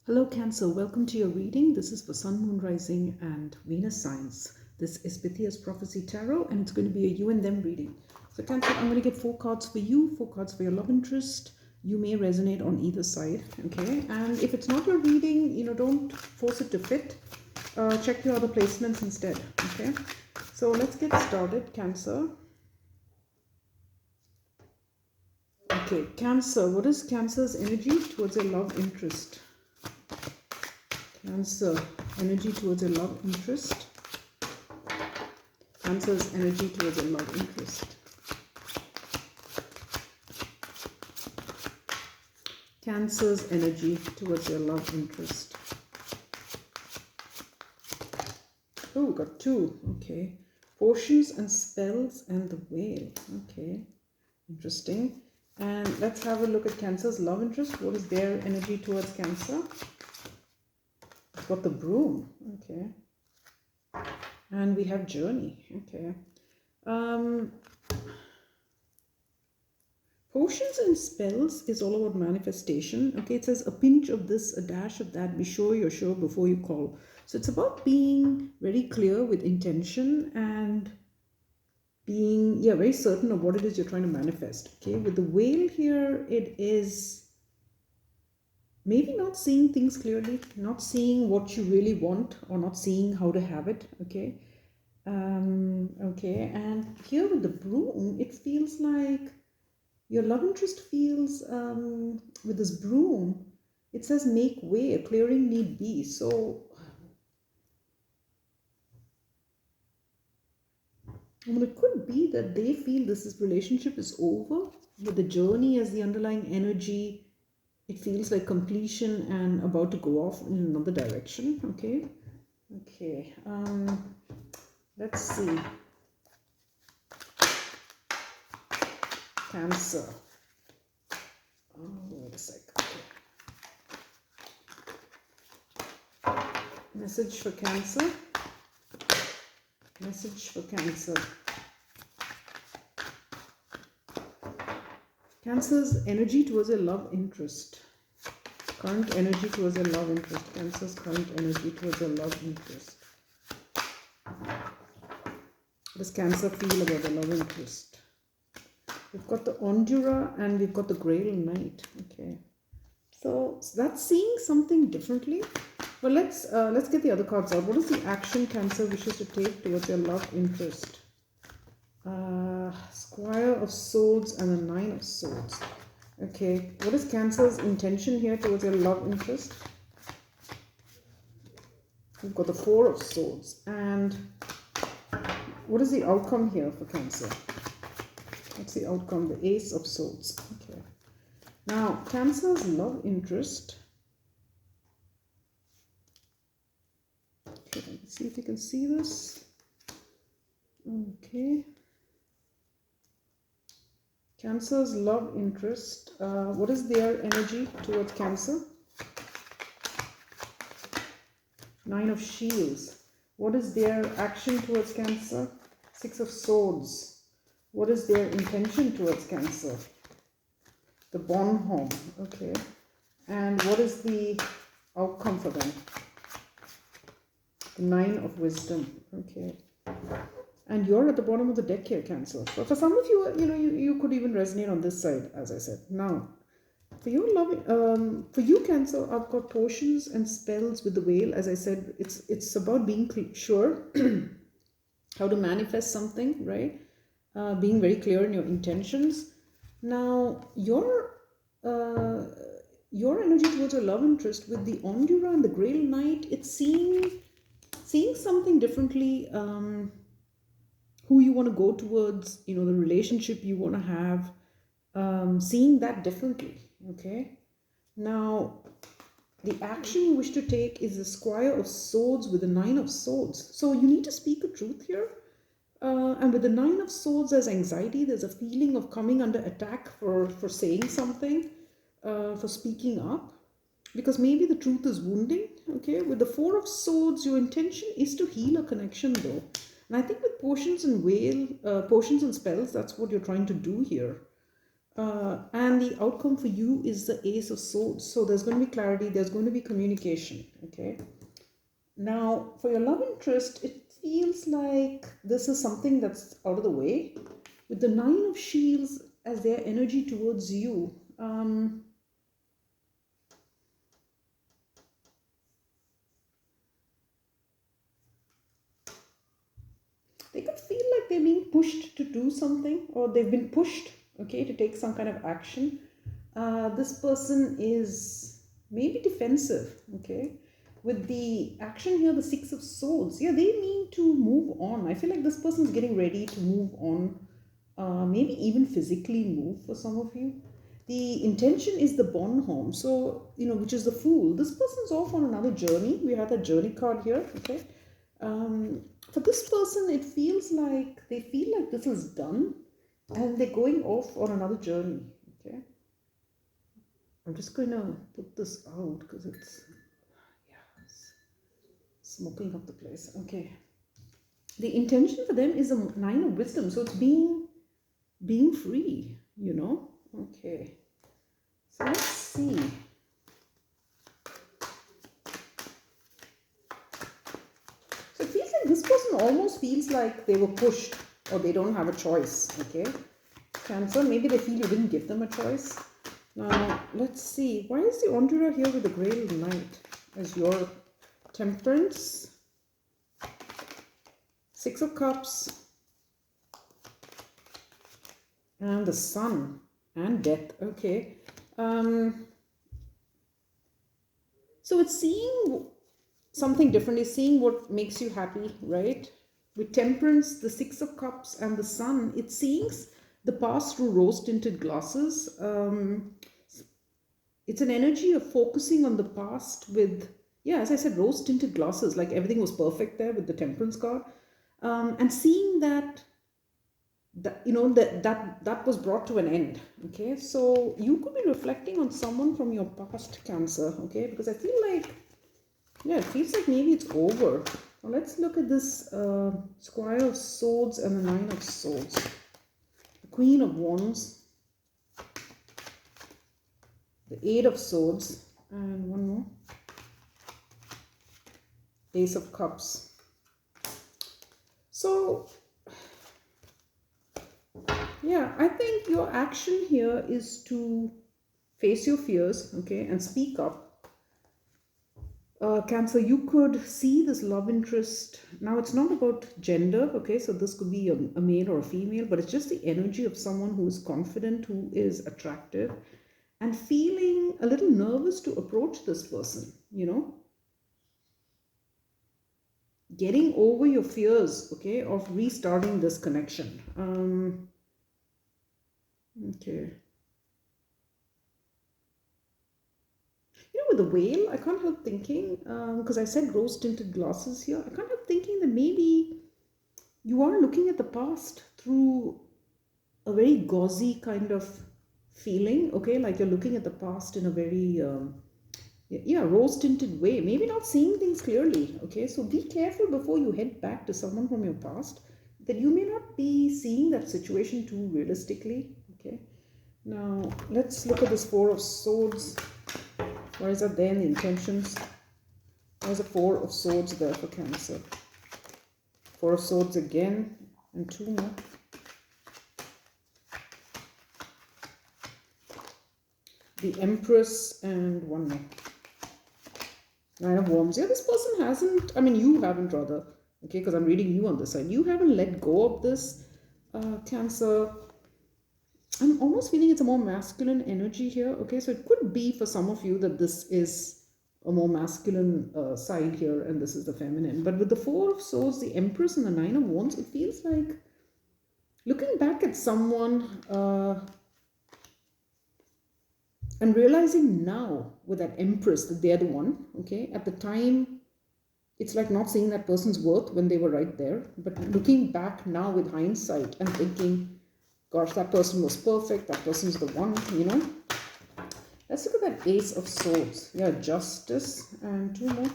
Hello Cancer, welcome to your reading. This is for Sun, Moon, Rising and Venus signs. This is Bithia's Prophecy Tarot and it's going to be a you and them reading. So Cancer, I'm going to get 4 cards for you, 4 cards for your love interest. You may resonate on either side, okay? And if it's not your reading, don't force it to fit. Check your other placements instead, okay? So let's get started, Cancer. Okay, Cancer, what is Cancer's energy towards a love interest? Cancer, energy towards a love interest. Cancer's energy towards a love interest. Cancer's energy towards your love interest. Oh, we got 2. Okay. Potions and spells and the whale. Okay. Interesting. And let's have a look at Cancer's love interest. What is their energy towards Cancer? Got the broom. Okay. And we have journey. Okay. Potions and spells is all about manifestation. Okay, it says a pinch of this, a dash of that. Be sure you're sure before you call. So it's about being very clear with intention and being very certain of what it is you're trying to manifest. Okay, with the whale here, it is maybe not seeing things clearly, not seeing what you really want or not seeing how to have it. Okay. Okay, and here with the broom, it feels like your love interest feels, with this broom, it says make way, a clearing need be. So, it could be that they feel this relationship is over. With the journey as the underlying energy, it feels like completion and about to go off in another direction. Okay. Okay. Let's see. Cancer. Oh, wait a sec. Okay. Message for Cancer. Message for Cancer. Cancer's energy towards a love interest. Current energy towards a love interest. Cancer's current energy towards a love interest. What does Cancer feel about the love interest? We've got the Ondura and we've got the Grail Knight. Okay. So that's seeing something differently. But let's get the other cards out. What is the action Cancer wishes to take towards your love interest? Squire of Swords and the 9 of Swords. Okay. What is Cancer's intention here towards your love interest? We've got the 4 of Swords. And what is the outcome here for Cancer? What's the outcome? The Ace of Swords. Okay. Now, Cancer's love interest. Okay, let's see if you can see this. Okay. Cancer's love interest. What is their energy towards Cancer? 9 of Shields. What is their action towards Cancer? 6 of Swords. What is their intention towards Cancer? The Bonhomme. Okay. And what is the outcome for them? The 9 of Wisdom. Okay. And you're at the bottom of the deck here, Cancer. So for some of you, you could even resonate on this side, as I said. Now, for your love, for you, Cancer, I've got potions and spells with the whale. As I said, it's about being sure how to manifest something, right? Being very clear in your intentions. Now, your energy towards your love interest with the Ondura and the Grail Knight, it's seeing something differently. Who you want to go towards, the relationship you want to have, seeing that differently. Okay. Now, the action you wish to take is the Squire of Swords with the 9 of Swords. So you need to speak a truth here. And with the 9 of Swords, there's anxiety. There's a feeling of coming under attack for saying something, for speaking up. Because maybe the truth is wounding. Okay. With the 4 of Swords, your intention is to heal a connection though. And I think with potions and spells, that's what you're trying to do here. And the outcome for you is the Ace of Swords. So there's going to be clarity, there's going to be communication. Okay. Now, for your love interest, it feels like this is something that's out of the way. With the Nine of Shields as their energy towards you, they could feel like they're being pushed to do something, or they've been pushed, okay, to take some kind of action. This person is maybe defensive, okay. With the action here, the Six of Swords, yeah, they mean to move on. I feel like this person's getting ready to move on, maybe even physically move for some of you. The intention is the Bonhomme, so, which is the Fool. This person's off on another journey. We have that journey card here, okay. For this person, it feels like they feel like this is done and they're going off on another journey, okay. I'm just going to put this out because it's smoking up the place. Okay. The intention for them is a Nine of Wisdom. So it's being free, Okay. So let's see. So it feels like this person almost feels like they were pushed or they don't have a choice. Okay. Cancer, maybe they feel you didn't give them a choice. Now, let's see. Why is the Entourage here with the Grail Knight as your Temperance? Six of Cups. And the Sun. And Death. Okay. So it's seeing something differently, seeing what makes you happy, right? With Temperance, the Six of Cups, and the Sun, it sees the past through rose-tinted glasses. It's an energy of focusing on the past with, as I said, rose-tinted glasses, like everything was perfect there with the Temperance card. And seeing that that was brought to an end. Okay, so you could be reflecting on someone from your past, Cancer. Okay, because I feel like, it feels like maybe it's over. Now let's look at this Squire of Swords and the Nine of Swords, the Queen of Wands, the Eight of Swords, and one more, Ace of Cups. So I think your action here is to face your fears, okay, and speak up. Cancer, you could see this love interest. Now, it's not about gender, okay, so this could be a male or a female, but it's just the energy of someone who is confident, who is attractive, and feeling a little nervous to approach this person, Getting over your fears, okay, of restarting this connection. Okay. With the Whale, I can't help thinking, because I said rose-tinted glasses here, I can't help thinking that maybe you are looking at the past through a very gauzy kind of feeling, okay, like you're looking at the past in a very, rose-tinted way, maybe not seeing things clearly, okay, so be careful before you head back to someone from your past, that you may not be seeing that situation too realistically, okay. Now, let's look at this Four of Swords. Why is that there in the intentions? Why is the Four of Swords there for Cancer? Four of Swords again, and two more. The Empress, and one more. Nine of Wands. Yeah, this person hasn't, you haven't rather, okay, because I'm reading you on this side. You haven't let go of this, Cancer. I'm almost feeling it's a more masculine energy here, okay, so it could be for some of you that this is a more masculine side here and this is the feminine. But with the Four of Swords, the Empress, and the Nine of Wands, it feels like looking back at someone and realizing now with that Empress that they're the one, okay, at the time it's like not seeing that person's worth when they were right there, but looking back now with hindsight and thinking, gosh, that person was perfect, that person's the one, Let's look at that Ace of Swords. Yeah, Justice, and two more.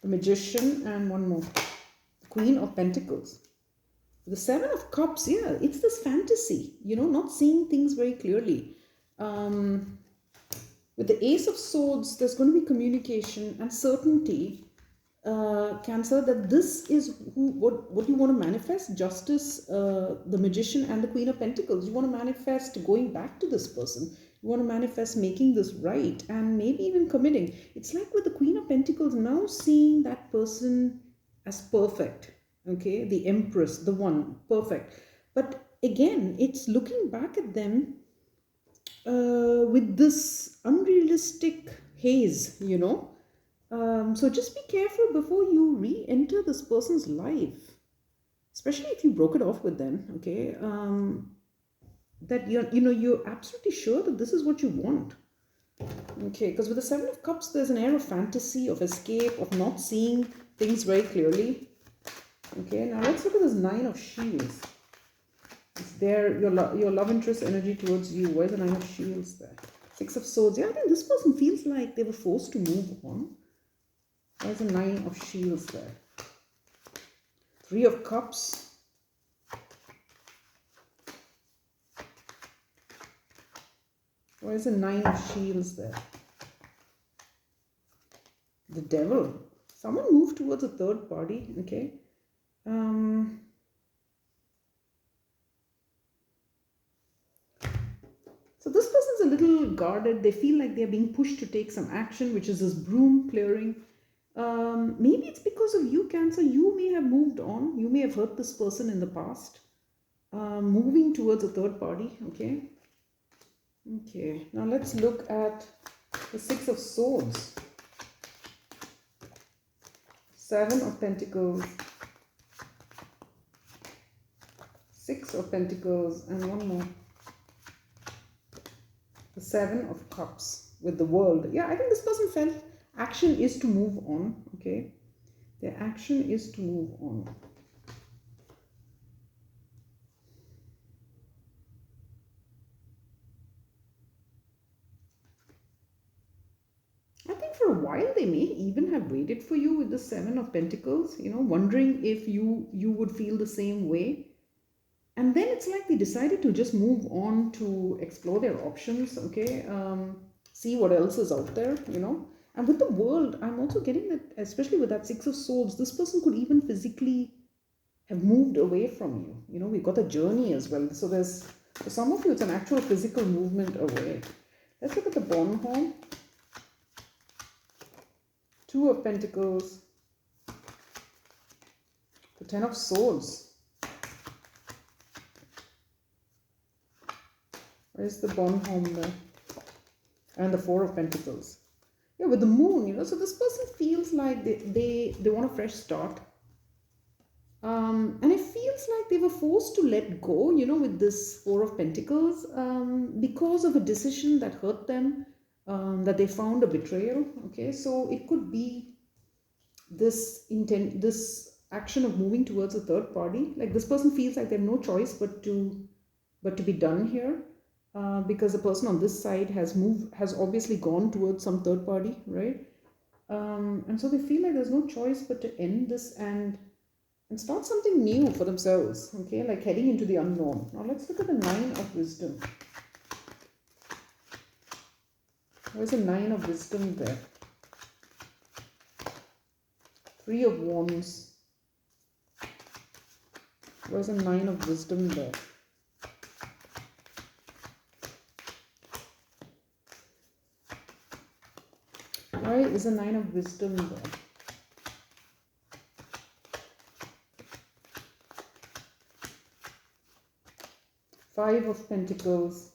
The Magician, and one more. The Queen of Pentacles. The Seven of Cups, yeah, it's this fantasy, not seeing things very clearly. With the Ace of Swords, there's going to be communication and certainty, Cancer, that this is what you want to manifest. Justice, the Magician, and the Queen of Pentacles. You want to manifest going back to this person. You want to manifest making this right, and maybe even committing. It's like with the Queen of Pentacles, now seeing that person as perfect. Okay, the Empress, the one, perfect. But again, it's looking back at them with this unrealistic haze, so just be careful before you re-enter this person's life, especially if you broke it off with them. Okay, that you're absolutely sure that this is what you want. Okay, because with the Seven of Cups, there's an air of fantasy, of escape, of not seeing things very clearly. Okay, now let's look at this Nine of Shields. It's there, your love interest energy towards you. Where's the Nine of Shields there? Six of Swords. Yeah, I think this person feels like they were forced to move on. There's the Nine of Shields there. Three of Cups. Where's the Nine of Shields there? The Devil. Someone moved towards a third party. Okay. So this person's a little guarded. They feel like they're being pushed to take some action, which is this broom clearing. Maybe it's because of you, Cancer. You may have moved on. You may have hurt this person in the past. Moving towards a third party. Okay. Okay. Now let's look at the Six of Swords. Seven of Pentacles. Six of Pentacles, and one more. The Seven of Cups with the World. Yeah, I think this person felt action is to move on. Okay, their action is to move on. I think for a while they may even have waited for you with the Seven of Pentacles, wondering if you would feel the same way. And then it's like they decided to just move on to explore their options. Okay, see what else is out there, And with the World, I'm also getting that, especially with that Six of Swords, this person could even physically have moved away from you. We've got a journey as well. So for some of you, it's an actual physical movement away. Let's look at the Bornholm. Two of Pentacles. The Ten of Swords. Where's the Bornholm there? And the Four of Pentacles. Yeah, with the Moon, so this person feels like they want a fresh start. And it feels like they were forced to let go, with this Four of Pentacles, because of a decision that hurt them, that they found a betrayal. Okay, so it could be this action of moving towards a third party. Like this person feels like they have no choice but to be done here. Because the person on this side has obviously gone towards some third party, right? And so they feel like there's no choice but to end this and start something new for themselves, okay? Like heading into the unknown. Now let's look at the Nine of Wisdom. Where's the Nine of Wisdom there? Three of Wands. Where's the Nine of Wisdom there? Why is the Nine of Wisdom there? Five of Pentacles.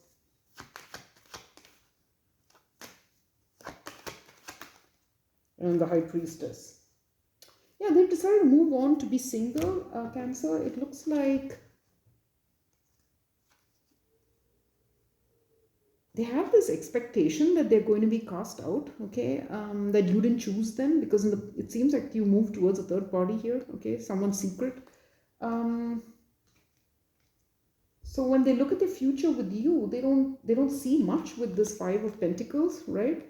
And the High Priestess. Yeah, they've decided to move on to be single, Cancer. It looks like they have this expectation that they're going to be cast out, okay, that you didn't choose them, because it seems like you moved towards a third party here, okay, someone's secret. So when they look at the future with you, they don't see much with this Five of Pentacles, right?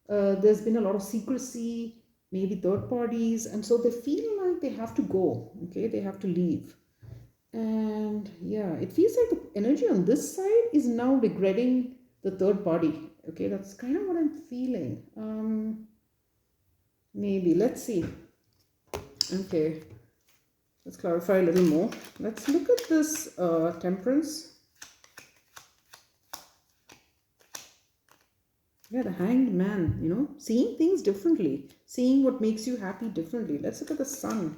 There's been a lot of secrecy, maybe third parties, and so they feel like they have to go, okay, they have to leave. And yeah, it feels like the energy on this side is now regretting the third party. Okay, that's kind of what I'm feeling. Maybe, let's see. Okay, let's clarify a little more. Let's look at this temperance. Yeah, the hanged man, you know, seeing things differently, seeing what makes you happy differently. Let's look at the sun,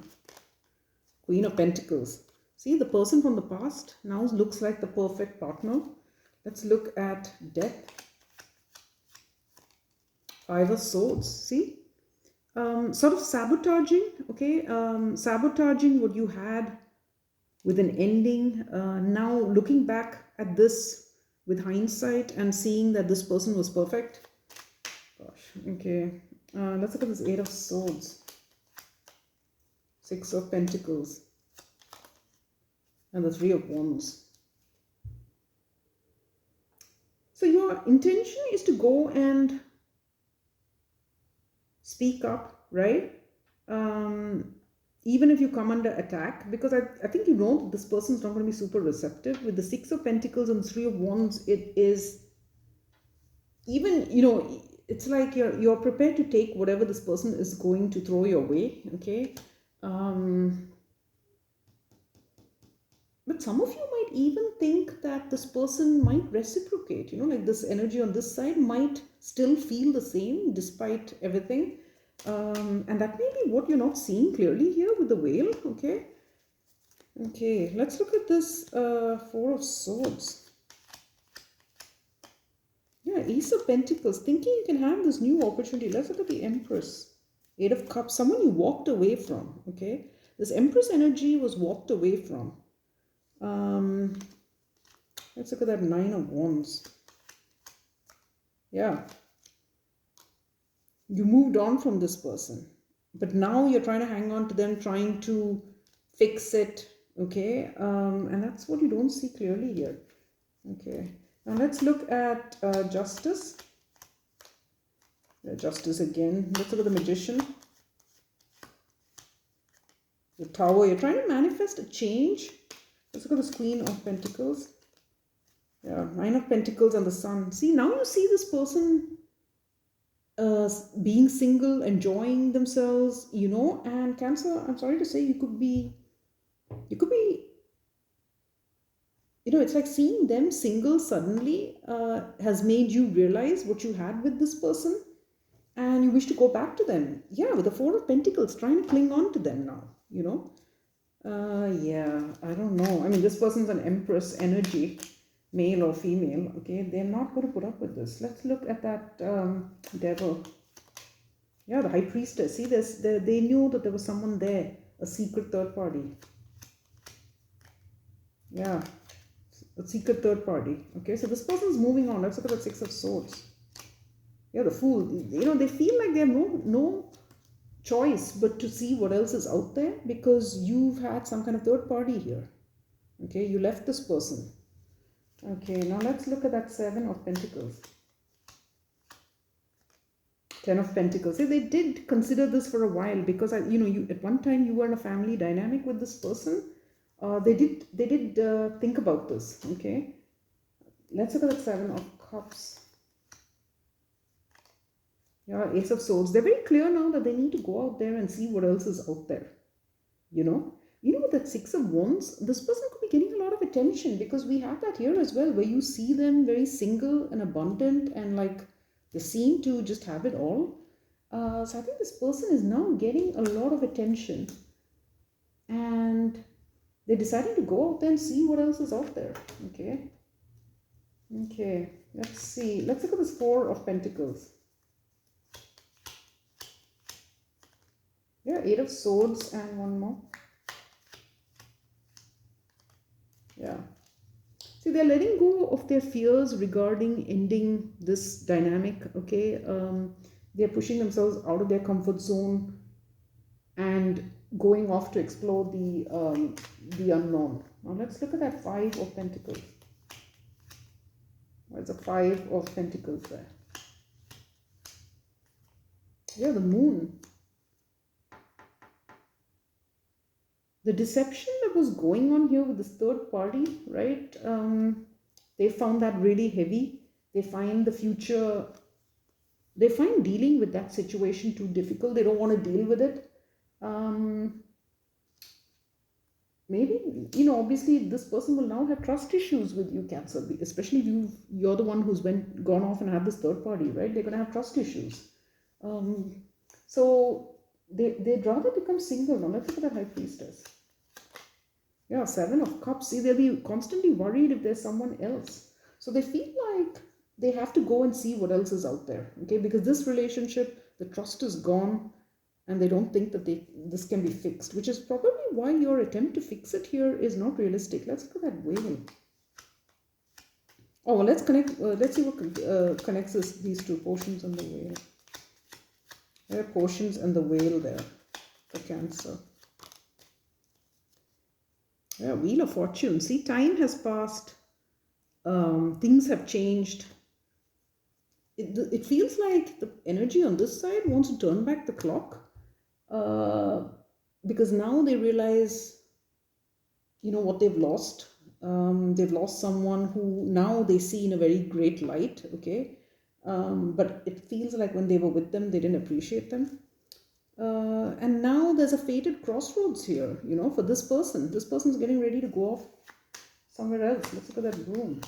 Queen of Pentacles. See, the person from the past now looks like the perfect partner. Let's look at death, Five of Swords. See, sort of sabotaging, okay, sabotaging what you had with an ending. Now looking back at this with hindsight and seeing that this person was perfect. Gosh, okay. Let's look at this Eight of Swords, Six of Pentacles, and the Three of Wands. So your intention is to go and speak up, right? Even if you come under attack, because I think you know this person's not going to be super receptive. With the Six of Pentacles and Three of Wands, it is even, you know, it's like you're prepared to take whatever this person is going to throw your way, okay? But some of you might even think that this person might reciprocate, you know, like this energy on this side might still feel the same despite everything. And that may be what you're not seeing clearly here with the whale, okay? Okay, let's look at this Four of Swords. Yeah, Ace of Pentacles, thinking you can have this new opportunity. Let's look at the Empress, Eight of Cups, someone you walked away from, okay? This Empress energy was walked away from. Let's look at that Nine of Wands. Yeah. You moved on from this person, but now you're trying to hang on to them, trying to fix it, okay? And that's what you don't see clearly here. Okay. Now let's look at Justice. Justice again. Let's look at the Magician. The Tower. You're trying to manifest a change. Let's look at this Queen of Pentacles. Yeah, Nine of Pentacles and the Sun. See, now you see this person being single, enjoying themselves, you know. And Cancer, I'm sorry to say, you could be, you know, it's like seeing them single suddenly has made you realize what you had with this person and you wish to go back to them. Yeah, with the Four of Pentacles, trying to cling on to them now, you know. Yeah, I don't know. I mean, this person's an Empress energy, male or female, okay? They're not going to put up with this. Let's look at that Devil. Yeah, the High Priestess. See, they knew that there was someone there, a secret third party. Yeah, a secret third party. Okay, so this person's moving on. Let's look at the Six of Swords. Yeah, the Fool. You know, they feel like they have no choice but to see what else is out there because you've had some kind of third party here. Okay, you left this person. Okay, now let's look at that Seven of Pentacles. Ten of Pentacles. See, they did consider this for a while because you at one time you were in a family dynamic with this person. They did think about this. Okay, let's look at the Seven of Cups. Yeah, Ace of Swords. They're very clear now that they need to go out there and see what else is out there. You know with that Six of Wands, this person could be getting a lot of attention because we have that here as well, where you see them very single and abundant and like they seem to just have it all. So I think this person is now getting a lot of attention and they're deciding to go out there and see what else is out there. Okay. Okay. Let's see. Let's look at this Four of Pentacles. Yeah, Eight of Swords and one more. Yeah. See, they're letting go of their fears regarding ending this dynamic, okay? They're pushing themselves out of their comfort zone and going off to explore the unknown. Now let's look at that Five of Pentacles. There's a Five of Pentacles there. Yeah, the Moon. the deception that was going on here with this third party, right? They found that really heavy. They find the future, they find dealing with that situation too difficult. They don't want to deal with it. Maybe, obviously this person will now have trust issues with you, Cancer, especially if you're the one who's gone off and had this third party, right? They're going to have trust issues. So they'd rather become single. Now let's look at that High Priestess. Yeah, 7 of Cups. See, they'll be constantly worried if there's someone else. So they feel like they have to go and see what else is out there, okay? Because this relationship, the trust is gone, and they don't think that this can be fixed, which is probably why your attempt to fix it here is not realistic. Let's look at that Whale. Oh, let's see what connects these two, Potions and the Whale. There are Potions and the Whale there for Cancer. Yeah, Wheel of Fortune. See, time has passed. Things have changed. It feels like the energy on this side wants to turn back the clock. Because now they realize, what they've lost. They've lost someone who now they see in a very great light, okay? But it feels like when they were with them, they didn't appreciate them. And now there's a fated crossroads here, for this person. This person's getting ready to go off somewhere else. Let's look at that Broom.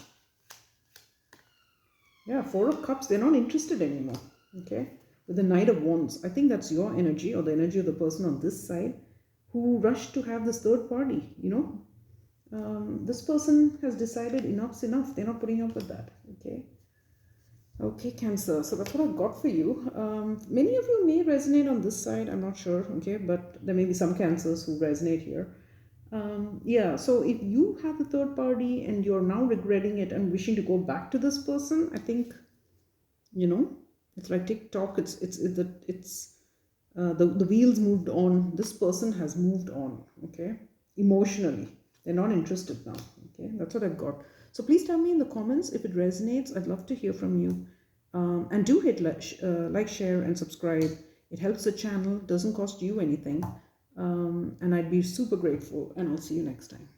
Yeah, 4 of Cups. They're not interested anymore, okay? With the Knight of Wands. I think that's your energy, or the energy of the person on this side who rushed to have this third party, This person has decided enough's enough. They're not putting up with that, okay? Okay, Cancer. So that's what I've got for you. Many of you may resonate on this side. I'm not sure, okay? But there may be some Cancers who resonate here. Yeah, so if you have the third party and you're now regretting it and wishing to go back to this person, I think, it's like TikTok. The wheels moved on. This person has moved on, okay? Emotionally. They're not interested now, okay? That's what I've got. So please tell me in the comments if it resonates. I'd love to hear from you. And do hit like, share, and subscribe. It helps the channel, doesn't cost you anything. And I'd be super grateful, and I'll see you next time.